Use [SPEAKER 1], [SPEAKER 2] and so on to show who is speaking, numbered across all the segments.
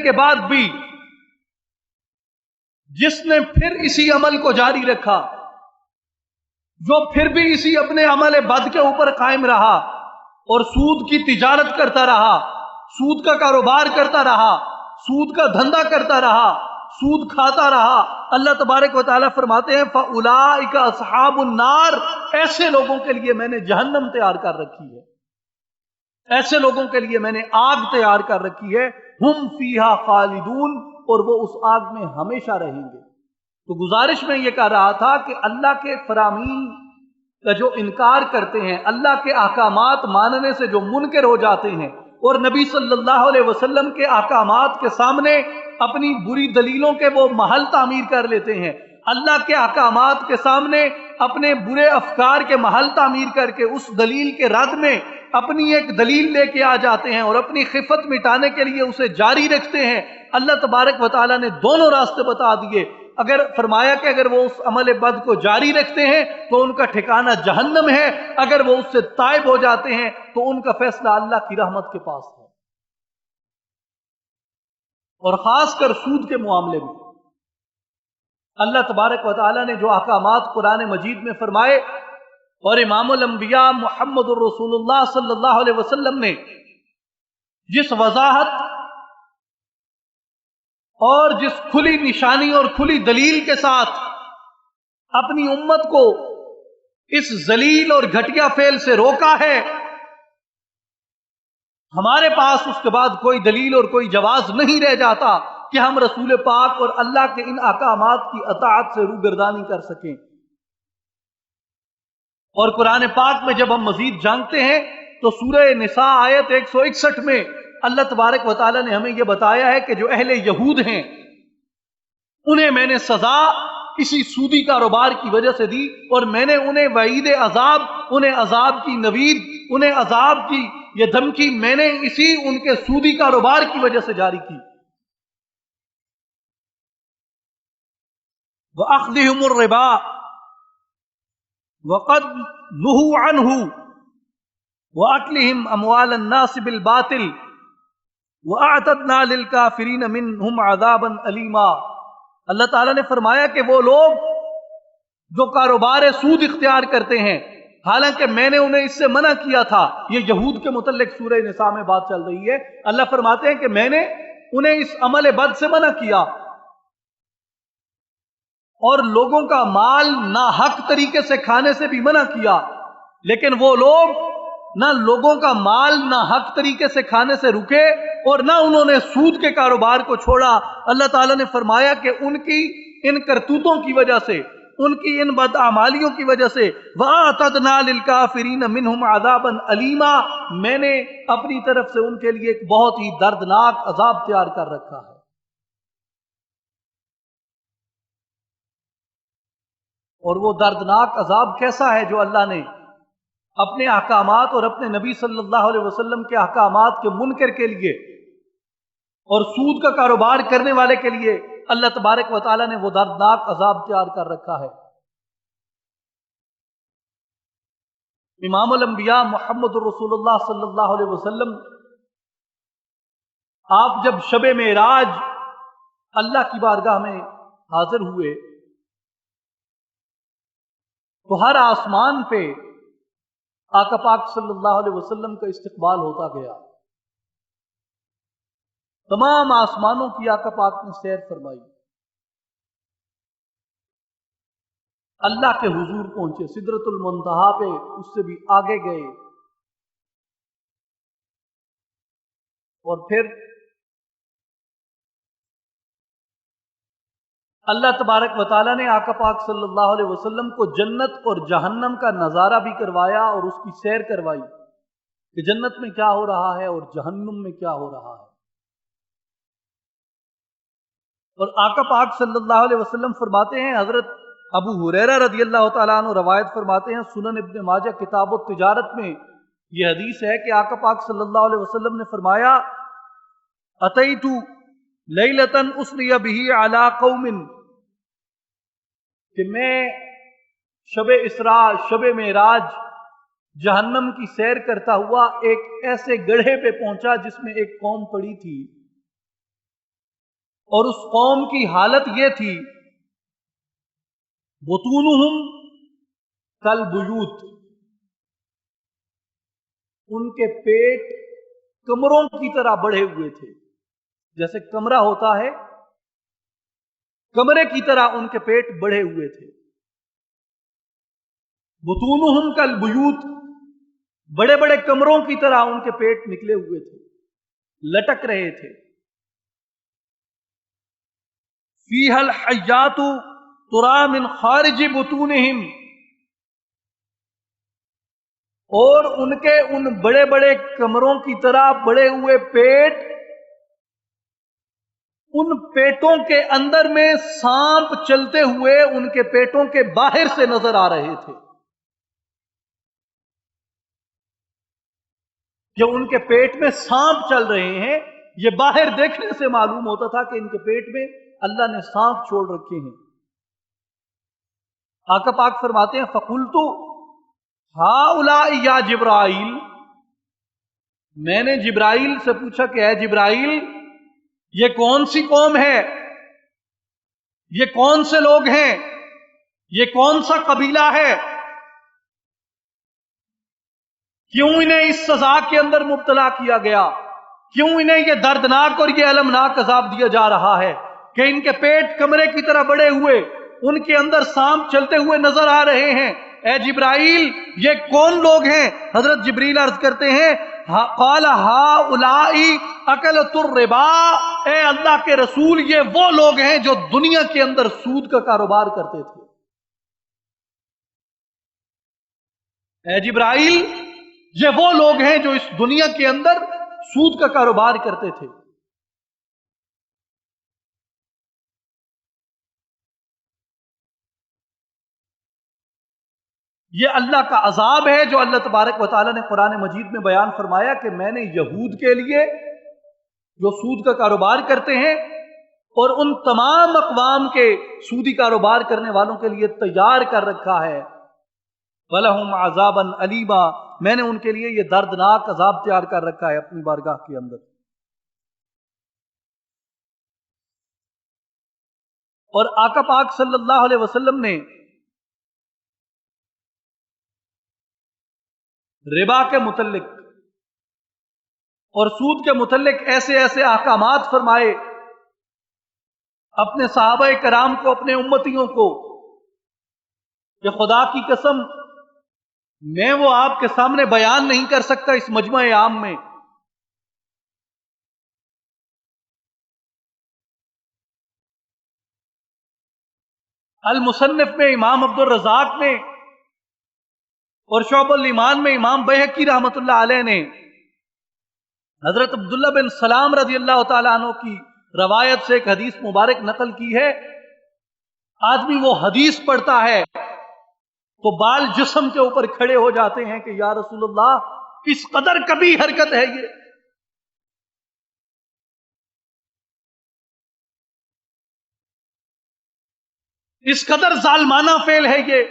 [SPEAKER 1] کے بعد بھی جس نے پھر اسی عمل کو جاری رکھا، جو پھر بھی اسی اپنے عمل بد کے اوپر قائم رہا اور سود کی تجارت کرتا رہا، سود کا کاروبار کرتا رہا، سود کا دھندا کرتا رہا، سود کھاتا رہا، اللہ تبارک و تعالیٰ فرماتے ہیں فَأُولَٰئِكَ أَصْحَابُ النَّارِ، ایسے لوگوں کے لیے میں نے جہنم تیار کر رکھی ہے، ایسے لوگوں کے لیے میں نے آگ تیار کر رکھی ہے، ہم فیہا خالدون، اور وہ اس آگ میں ہمیشہ رہیں گے۔ تو گزارش میں یہ کہہ رہا تھا کہ اللہ کے فرامین کا جو انکار کرتے ہیں، اللہ کے احکامات ماننے سے جو منکر ہو جاتے ہیں اور نبی صلی اللہ علیہ وسلم کے احکامات کے سامنے اپنی بری دلیلوں کے وہ محل تعمیر کر لیتے ہیں، اللہ کے احکامات کے سامنے اپنے برے افکار کے محل تعمیر کر کے اس دلیل کے رد میں اپنی ایک دلیل لے کے آ جاتے ہیں اور اپنی خفت مٹانے کے لیے اسے جاری رکھتے ہیں، اللہ تبارک و تعالیٰ نے دونوں راستے بتا دیے۔ اگر فرمایا کہ اگر وہ اس عمل بد کو جاری رکھتے ہیں تو ان کا ٹھکانہ جہنم ہے، اگر وہ اس سے تائب ہو جاتے ہیں تو ان کا فیصلہ اللہ کی رحمت کے پاس ہے۔ اور خاص کر سود کے معاملے میں اللہ تبارک و تعالیٰ نے جو احکامات قرآن مجید میں فرمائے اور امام الانبیاء محمد الرسول اللہ صلی اللہ علیہ وسلم نے جس وضاحت اور جس کھلی نشانی اور کھلی دلیل کے ساتھ اپنی امت کو اس ذلیل اور گھٹیا فعل سے روکا ہے، ہمارے پاس اس کے بعد کوئی دلیل اور کوئی جواز نہیں رہ جاتا کہ ہم رسول پاک اور اللہ کے ان احکامات کی اطاعت سے روگردانی کر سکیں۔ اور قرآن پاک میں جب ہم مزید جانتے ہیں تو سورہ نساء آیت 161 میں اللہ تبارک و تعالیٰ نے ہمیں یہ بتایا ہے کہ جو اہل یہود ہیں انہیں میں نے سزا اسی سودی کاروبار کی وجہ سے دی، اور میں نے انہیں وعید عذاب، انہیں عذاب کی نوید، انہیں عذاب کی یہ دھمکی میں نے اسی ان کے سودی کاروبار کی وجہ سے جاری کی۔ وَأَخْذِهِمُ الرِّبَا وَقَدْ نُهُوا عَنْهُ وَأَكْلِهِمْ أَمْوَالَ النَّاسِ بِالْبَاطِلِ وَأَعْتَدْنَا لِلْكَافِرِينَ مِنْهُمْ عَذَابًا أَلِيمًا۔ اللہ تعالیٰ نے فرمایا کہ وہ لوگ جو کاروبار سود اختیار کرتے ہیں، حالانکہ میں نے انہیں اس سے منع کیا تھا، یہ یہود کے متعلق سورہ نساء میں بات چل رہی ہے، اللہ فرماتے ہیں کہ میں نے انہیں اس عمل بد سے منع کیا اور لوگوں کا مال ناحق طریقے سے کھانے سے بھی منع کیا، لیکن وہ لوگ نہ لوگوں کا مال ناحق طریقے سے کھانے سے رکے اور نہ انہوں نے سود کے کاروبار کو چھوڑا۔ اللہ تعالیٰ نے فرمایا کہ ان کی ان کرتوتوں کی وجہ سے، ان کی ان بدعمالیوں کی وجہ سے وَأَعْتَدْنَا لِلْكَافِرِينَ مِنْهُمْ عَذَابًا أَلِيمًا، میں نے اپنی طرف سے ان کے لیے ایک بہت ہی دردناک عذاب تیار کر رکھا ہے۔ اور وہ دردناک عذاب کیسا ہے جو اللہ نے اپنے احکامات اور اپنے نبی صلی اللہ علیہ وسلم کے احکامات کے منکر کے لیے اور سود کا کاروبار کرنے والے کے لیے اللہ تبارک و تعالیٰ نے وہ دردناک عذاب تیار کر رکھا ہے۔ امام الانبیاء محمد الرسول اللہ صلی اللہ علیہ وسلم آپ جب شب معراج اللہ کی بارگاہ میں حاضر ہوئے تو ہر آسمان پہ آقا پاک صلی اللہ علیہ وسلم کا استقبال ہوتا گیا، تمام آسمانوں کی آقا پاک نے سیر فرمائی، اللہ کے حضور پہنچے، سدرۃ المنتہا پہ اس سے بھی آگے گئے، اور پھر اللہ تبارک و تعالیٰ نے آقا پاک صلی اللہ علیہ وسلم کو جنت اور جہنم کا نظارہ بھی کروایا اور اس کی سیر کروائی کہ جنت میں کیا ہو رہا ہے اور جہنم میں کیا ہو رہا ہے۔ اور آقا پاک صلی اللہ علیہ وسلم فرماتے ہیں، حضرت ابو ہریرہ رضی اللہ تعالیٰ عنہ روایت فرماتے ہیں، سنن ابن ماجہ کتاب التجارت میں یہ حدیث ہے کہ آقا پاک صلی اللہ علیہ وسلم نے فرمایا اتیت لیلۃ اسری بہ علی قوم، کہ میں شب اسراء، شب معراج جہنم کی سیر کرتا ہوا ایک ایسے گڑھے پہ پہنچا جس میں ایک قوم پڑی تھی، اور اس قوم کی حالت یہ تھی بطونہم کالبیوت، ان کے پیٹ کمروں کی طرح بڑھے ہوئے تھے، جیسے کمرہ ہوتا ہے کمرے کی طرح ان کے پیٹ بڑھے ہوئے تھے۔ بطونہم کالبیوت، بڑے بڑے کمروں کی طرح ان کے پیٹ نکلے ہوئے تھے، لٹک رہے تھے۔ فیہا الحیات تری من خارج بطونہم، اور ان کے ان بڑے بڑے کمروں کی طرح بڑے ہوئے پیٹ، ان پیٹوں کے اندر میں سانپ چلتے ہوئے ان کے پیٹوں کے باہر سے نظر آ رہے تھے، کہ ان کے پیٹ میں سانپ چل رہے ہیں۔ یہ باہر دیکھنے سے معلوم ہوتا تھا کہ ان کے پیٹ میں اللہ نے سانپ چھوڑ رکھے ہیں۔ آقا پاک فرماتے ہیں فَقُلْتُ هَؤُلَاءِ یا جبرائیل، میں نے جبرائیل سے پوچھا کہ اے جبرائیل، یہ کون سی قوم ہے، یہ کون سے لوگ ہیں، یہ کون سا قبیلہ ہے، کیوں انہیں اس سزا کے اندر مبتلا کیا گیا، کیوں انہیں یہ دردناک اور یہ المناک عذاب دیا جا رہا ہے کہ ان کے پیٹ کمرے کی طرح بڑے ہوئے، ان کے اندر سانپ چلتے ہوئے نظر آ رہے ہیں۔ اے جبرائیل، یہ کون لوگ ہیں؟ حضرت جبریل عرض کرتے ہیں قال هؤلاء اکلۃ الربا، اے اللہ کے رسول، یہ وہ لوگ ہیں جو دنیا کے اندر سود کا کاروبار کرتے تھے۔ اے جبرائیل، یہ وہ لوگ ہیں جو اس دنیا کے اندر سود کا کاروبار کرتے تھے۔ یہ اللہ کا عذاب ہے جو اللہ تبارک و تعالیٰ نے قرآن مجید میں بیان فرمایا کہ میں نے یہود کے لیے جو سود کا کاروبار کرتے ہیں اور ان تمام اقوام کے سودی کاروبار کرنے والوں کے لیے تیار کر رکھا ہے وَلَهُمْ عَذَابًا أَلِيمًا، میں نے ان کے لیے یہ دردناک عذاب تیار کر رکھا ہے اپنی بارگاہ کے اندر۔ اور آقا پاک صلی اللہ علیہ وسلم نے ربا کے متعلق اور سود کے متعلق ایسے ایسے احکامات فرمائے اپنے صحابہ کرام کو، اپنے امتیوں کو، کہ خدا کی قسم میں وہ آپ کے سامنے بیان نہیں کر سکتا اس مجمع عام میں۔ المصنف میں امام عبد الرزاق نے اور شعب الایمان میں امام بیہقی رحمۃ اللہ علیہ نے حضرت عبداللہ بن سلام رضی اللہ تعالیٰ عنہ کی روایت سے ایک حدیث مبارک نقل کی ہے۔ آدمی وہ حدیث پڑھتا ہے تو بال جسم کے اوپر کھڑے ہو جاتے ہیں کہ یا رسول اللہ، اس قدر کبھی حرکت ہے یہ، اس قدر ظالمانہ فعل ہے یہ،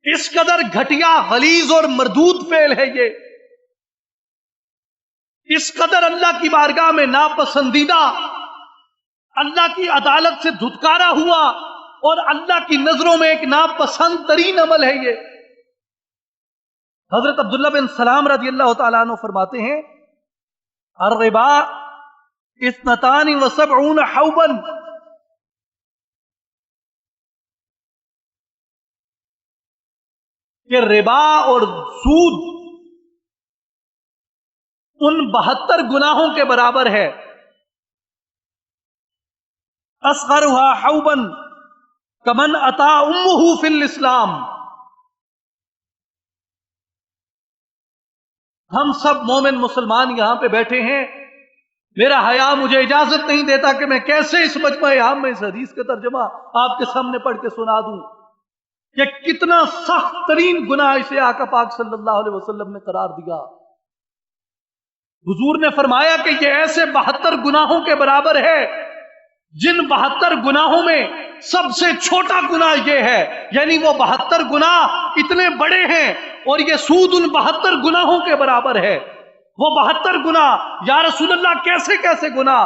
[SPEAKER 1] اس قدر گھٹیا، غلیظ اور مردود فعل ہے یہ، اس قدر اللہ کی بارگاہ میں ناپسندیدہ، اللہ کی عدالت سے دھتکارا ہوا اور اللہ کی نظروں میں ایک ناپسند ترین عمل ہے یہ۔ حضرت عبداللہ بن سلام رضی اللہ تعالیٰ عنہ فرماتے ہیں الربا 72 حوبا، کہ ربا اور سود ان 72 گناہوں کے برابر ہے۔ اصغرها حوبا کمن اتا امہ فی الاسلام، ہم سب مومن مسلمان یہاں پہ بیٹھے ہیں، میرا حیا مجھے اجازت نہیں دیتا کہ میں کیسے اس مجمع عام میں اس حدیث کا ترجمہ آپ کے سامنے پڑھ کے سنا دوں کہ کتنا سخت ترین گناہ اسے آقا پاک صلی اللہ علیہ وسلم نے قرار دیا۔ حضور نے فرمایا کہ یہ ایسے 72 گناہوں کے برابر ہے جن 72 گناہوں میں سب سے چھوٹا گناہ یہ ہے، یعنی وہ 72 گناہ اتنے بڑے ہیں اور یہ سود ان 72 گناہوں کے برابر ہے۔ وہ 72 گناہ، یا رسول اللہ کیسے کیسے گناہ؟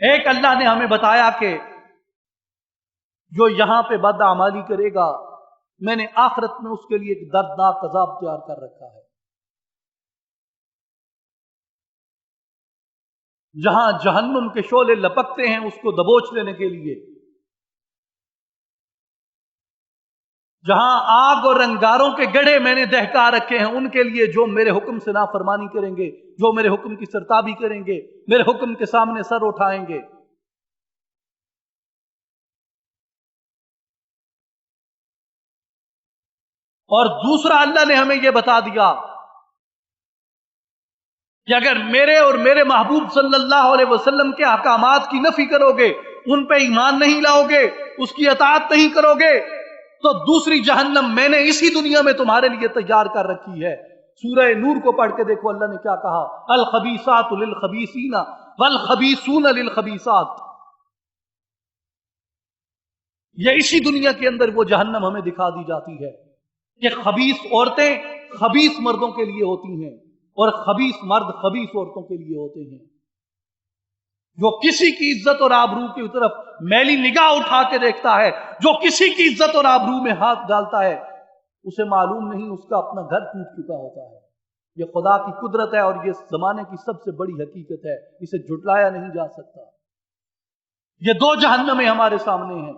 [SPEAKER 1] ایک اللہ نے ہمیں بتایا کہ جو یہاں پہ بدعمالی کرے گا میں نے آخرت میں اس کے لیے ایک دردناک عذاب تیار کر رکھا ہے، جہاں جہنم کے شعلے لپکتے ہیں اس کو دبوچ لینے کے لیے، جہاں آگ اور انگاروں کے گڑھے میں نے دہکا رکھے ہیں ان کے لیے جو میرے حکم سے نافرمانی کریں گے، جو میرے حکم کی سرتابی کریں گے، میرے حکم کے سامنے سر اٹھائیں گے۔ اور دوسرا اللہ نے ہمیں یہ بتا دیا کہ اگر میرے اور میرے محبوب صلی اللہ علیہ وسلم کے احکامات کی نفی کرو گے، ان پہ ایمان نہیں لاؤ گے، اس کی اطاعت نہیں کرو گے، تو دوسری جہنم میں نے اسی دنیا میں تمہارے لیے تیار کر رکھی ہے۔ سورہ نور کو پڑھ کے دیکھو اللہ نے کیا کہا، الخبیثات للخبیثین والخبیثون للخبیثات۔ یہ اسی دنیا کے اندر وہ جہنم ہمیں دکھا دی جاتی ہے کہ خبیث عورتیں خبیث مردوں کے لیے ہوتی ہیں اور خبیث مرد خبیث عورتوں کے لیے ہوتے ہیں۔ جو کسی کی عزت اور آبرو کی طرف میلی نگاہ اٹھا کے دیکھتا ہے، جو کسی کی عزت اور آبرو میں ہاتھ ڈالتا ہے، اسے معلوم نہیں اس کا اپنا گھر ٹوٹ چکا ہوتا ہے۔ یہ خدا کی قدرت ہے اور یہ زمانے کی سب سے بڑی حقیقت ہے، اسے جھٹلایا نہیں جا سکتا۔ یہ دو جہنمیں ہمارے سامنے ہیں۔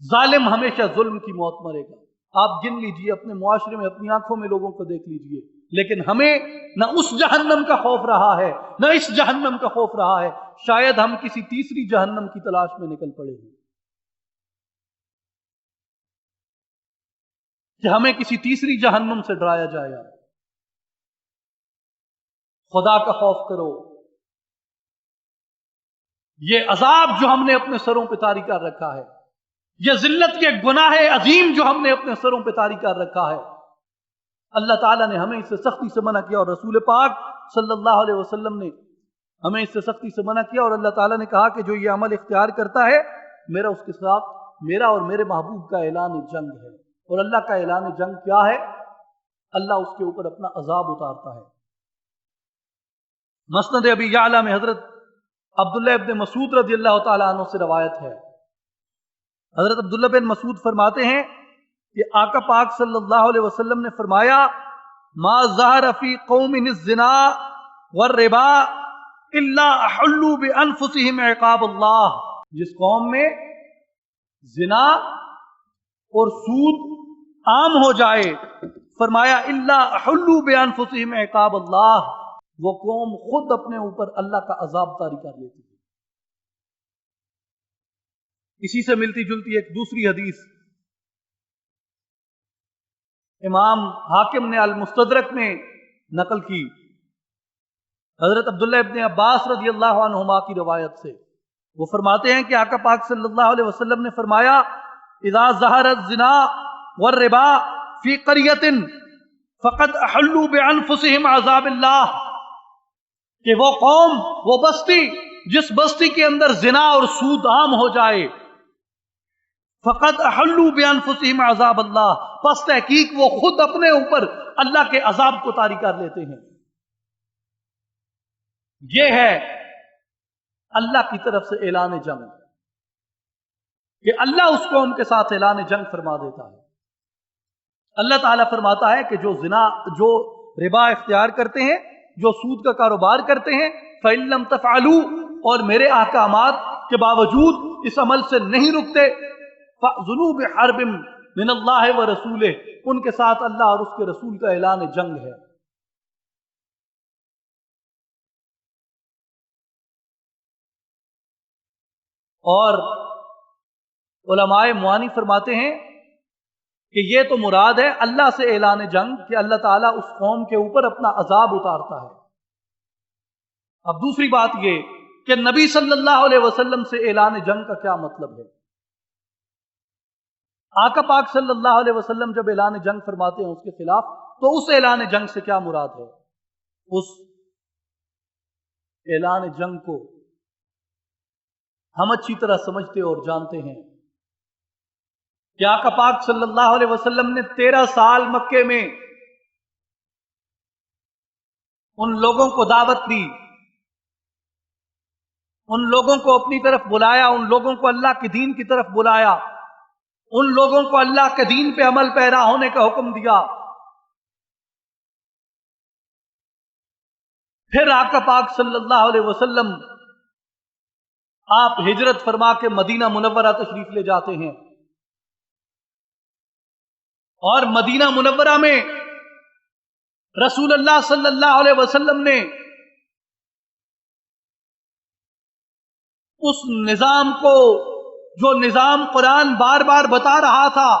[SPEAKER 1] ظالم ہمیشہ ظلم کی موت مرے گا۔ آپ گن لیجئے اپنے معاشرے میں، اپنی آنکھوں میں لوگوں کو دیکھ لیجئے، لیکن ہمیں نہ اس جہنم کا خوف رہا ہے نہ اس جہنم کا خوف رہا ہے۔ شاید ہم کسی تیسری جہنم کی تلاش میں نکل پڑے ہیں کہ ہمیں کسی تیسری جہنم سے ڈرایا جائے گا۔ خدا کا خوف کرو۔ یہ عذاب جو ہم نے اپنے سروں پہ طاری کر رکھا ہے، یہ ذلت کے گناہ عظیم جو ہم نے اپنے سروں پہ طاری کر رکھا ہے، اللہ تعالیٰ نے ہمیں اس سے سختی سے منع کیا اور رسول پاک صلی اللہ علیہ وسلم نے ہمیں اس سے سختی سے منع کیا، اور اللہ تعالیٰ نے کہا کہ جو یہ عمل اختیار کرتا ہے میرا اس کے ساتھ میرا اور میرے محبوب کا اعلان جنگ ہے۔ اور اللہ کا اعلان جنگ کیا ہے؟ اللہ اس کے اوپر اپنا عذاب اتارتا ہے۔ مسند ابی یعلا میں حضرت عبداللہ ابن مسعود رضی اللہ تعالیٰ عنہ سے روایت ہے، حضرت عبداللہ بن مسعود فرماتے ہیں کہ آقا پاک صلی اللہ علیہ وسلم نے فرمایا، ما ظہر فی قوم الزنا والربا الا احلوا بانفسهم عقاب اللہ۔ جس قوم میں زنا اور سود عام ہو جائے، فرمایا الا احلوا بانفسهم عقاب اللہ، وہ قوم خود اپنے اوپر اللہ کا عذاب طاری کر لیتی ہے۔ اسی سے ملتی جلتی ایک دوسری حدیث امام حاکم نے المستدرک میں نقل کی، حضرت عبداللہ ابن عباس رضی اللہ عنہما کی روایت سے، وہ فرماتے ہیں کہ آقا پاک صلی اللہ علیہ وسلم نے فرمایا، اذا ظہر الزنا والربا فی قریۃ فقد احلوا بانفسهم عذاب اللہ، کہ وہ قوم، وہ بستی، جس بستی کے اندر زنا اور سود عام ہو جائے، فقد احلوا بانفسهم عذاب اللہ، پس تحقیق وہ خود اپنے اوپر اللہ کے عذاب کو طاری کر لیتے ہیں۔ یہ ہے اللہ کی طرف سے اعلان جنگ، کہ اللہ اس قوم کے ساتھ اعلان جنگ فرما دیتا ہے۔ اللہ تعالیٰ فرماتا ہے کہ جو ربا اختیار کرتے ہیں، جو سود کا کاروبار کرتے ہیں، فَإِن لَّمْ تَفْعَلُوا، اور میرے احکامات کے باوجود اس عمل سے نہیں رکتے، فَأْذُنُوا بِحَرْبٍ مِّنَ اللَّهِ وَرَسُولِهِ، ان کے ساتھ اللہ اور اس کے رسول کا اعلان جنگ ہے۔ اور علماء معانی فرماتے ہیں کہ یہ تو مراد ہے اللہ سے اعلان جنگ، کہ اللہ تعالیٰ اس قوم کے اوپر اپنا عذاب اتارتا ہے۔ اب دوسری بات یہ کہ نبی صلی اللہ علیہ وسلم سے اعلان جنگ کا کیا مطلب ہے؟ آقا پاک صلی اللہ علیہ وسلم جب اعلان جنگ فرماتے ہیں اس کے خلاف، تو اس اعلان جنگ سے کیا مراد ہے؟ اس اعلان جنگ کو ہم اچھی طرح سمجھتے اور جانتے ہیں کہ آقا پاک صلی اللہ علیہ وسلم نے 13 سال مکے میں ان لوگوں کو دعوت دی ان لوگوں کو اپنی طرف بلایا، ان لوگوں کو اللہ کے دین کی طرف بلایا، ان لوگوں کو اللہ کے دین پہ عمل پیرا ہونے کا حکم دیا۔ پھر آقا پاک صلی اللہ علیہ وسلم آپ ہجرت فرما کے مدینہ منورہ تشریف لے جاتے ہیں، اور مدینہ منورہ میں رسول اللہ صلی اللہ علیہ وسلم نے اس نظام کو، جو نظام قرآن بار بار بتا رہا تھا،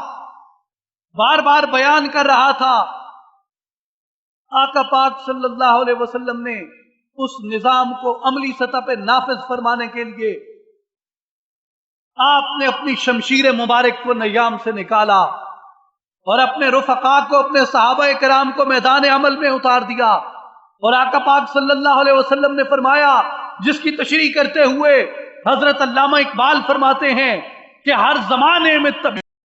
[SPEAKER 1] بار بار بیان کر رہا تھا، آقا پاک صلی اللہ علیہ وسلم نے اس نظام کو عملی سطح پہ نافذ فرمانے کے لیے آپ نے اپنی شمشیر مبارک کو نیام سے نکالا اور اپنے رفقا کو، اپنے صحابہ کرام کو میدان عمل میں اتار دیا۔ اور آقا پاک صلی اللہ علیہ وسلم نے فرمایا، جس کی تشریح کرتے ہوئے حضرت علامہ اقبال فرماتے ہیں کہ ہر زمانے میں